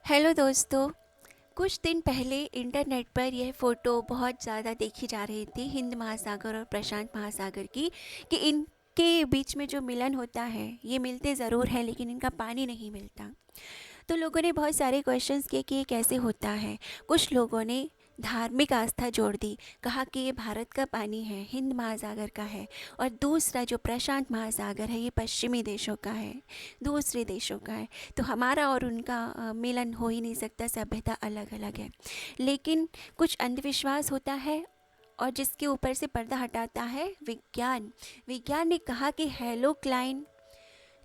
Hello दोस्तों। कुछ दिन पहले इंटरनेट पर यह फ़ोटो बहुत ज़्यादा देखी जा रही थी हिंद महासागर और प्रशांत महासागर की, कि इनके बीच में जो मिलन होता है, ये मिलते ज़रूर हैं लेकिन इनका पानी नहीं मिलता। तो लोगों ने बहुत सारे क्वेश्चंस किए कि ये कैसे होता है। कुछ लोगों ने धार्मिक आस्था जोड़ दी, कहा कि ये भारत का पानी है, हिंद महासागर का है, और दूसरा जो प्रशांत महासागर है ये पश्चिमी देशों का है, दूसरे देशों का है। तो हमारा और उनका मिलन हो ही नहीं सकता, सभ्यता अलग अलग है। लेकिन कुछ अंधविश्वास होता है और जिसके ऊपर से पर्दा हटाता है विज्ञान। विज्ञान ने कहा कि हेलोक्लाइन,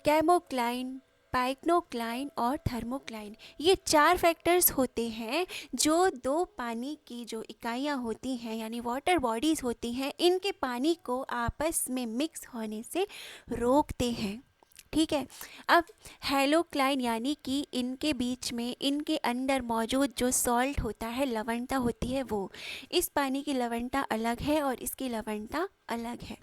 कैमोक्लाइन, पाइक्नोक्लाइन और थर्मोक्लाइन, ये 4 फैक्टर्स होते हैं जो दो पानी की जो इकाइयाँ होती हैं यानी वाटर बॉडीज़ होती हैं, इनके पानी को आपस में मिक्स होने से रोकते हैं। ठीक है। अब हेलोक्लाइन यानी कि इनके बीच में, इनके अंदर मौजूद जो सॉल्ट होता है, लवणता होती है, वो इस पानी की लवणता अलग है और इसकी लवणता अलग है।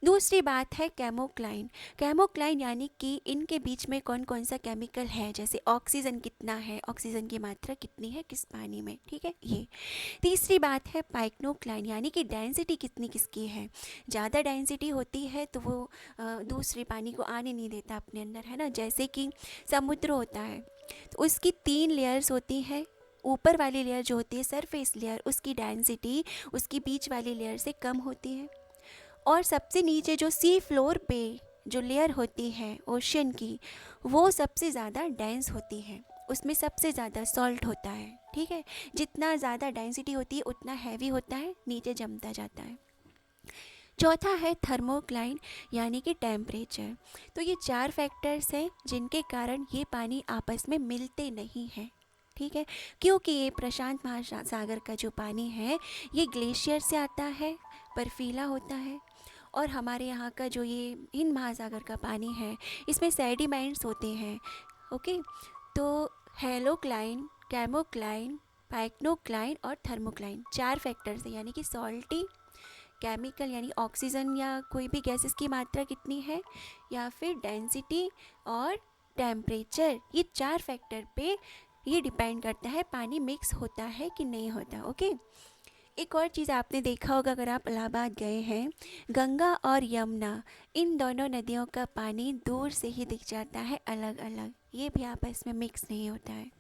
दूसरी बात है कैमोक्लाइन। कैमोक्लाइन यानी कि इनके बीच में कौन कौन सा केमिकल है, जैसे ऑक्सीजन कितना है, ऑक्सीजन की मात्रा कितनी है किस पानी में। ठीक है, ये। तीसरी बात है पाइक्नोक्लाइन यानी कि डेंसिटी कितनी किसकी है। ज़्यादा डेंसिटी होती है तो वो दूसरे पानी को आने नहीं देता अपने अंदर, है ना। जैसे कि समुद्र होता है तो उसकी 3 लेयर्स होती है। ऊपर वाली लेयर जो होती है सरफेस लेयर, उसकी डेंसिटी उसकी बीच वाली लेयर से कम होती है। और सबसे नीचे जो सी फ्लोर पे जो लेयर होती है ओशन की, वो सबसे ज़्यादा डेंस होती है, उसमें सबसे ज़्यादा सॉल्ट होता है। ठीक है, जितना ज़्यादा डेंसिटी होती है उतना हैवी होता है, नीचे जमता जाता है। चौथा है थर्मोक्लाइन यानी कि टेम्परेचर। तो ये 4 फैक्टर्स हैं जिनके कारण ये पानी आपस में मिलते नहीं हैं। ठीक है, क्योंकि ये प्रशांत महासागर का जो पानी है ये ग्लेशियर से आता है, बर्फीला होता है। और हमारे यहाँ का जो ये हिंद महासागर का पानी है इसमें सेडिमेंट्स होते हैं। ओके। तो हेलोक्लाइन, कैमोक्लाइन, पाइक्नोक्लाइन और थर्मोक्लाइन 4 फैक्टर्स हैं, यानी कि सॉल्टी, केमिकल यानी ऑक्सीजन या कोई भी गैसेस की मात्रा कितनी है, या फिर डेंसिटी और टेम्परेचर। ये 4 फैक्टर पे ये डिपेंड करता है पानी मिक्स होता है कि नहीं होता। ओके। एक और चीज़ आपने देखा होगा अगर आप इलाहाबाद गए हैं, गंगा और यमुना, इन दोनों नदियों का पानी दूर से ही दिख जाता है अलग अलग, ये भी आपस में मिक्स नहीं होता है।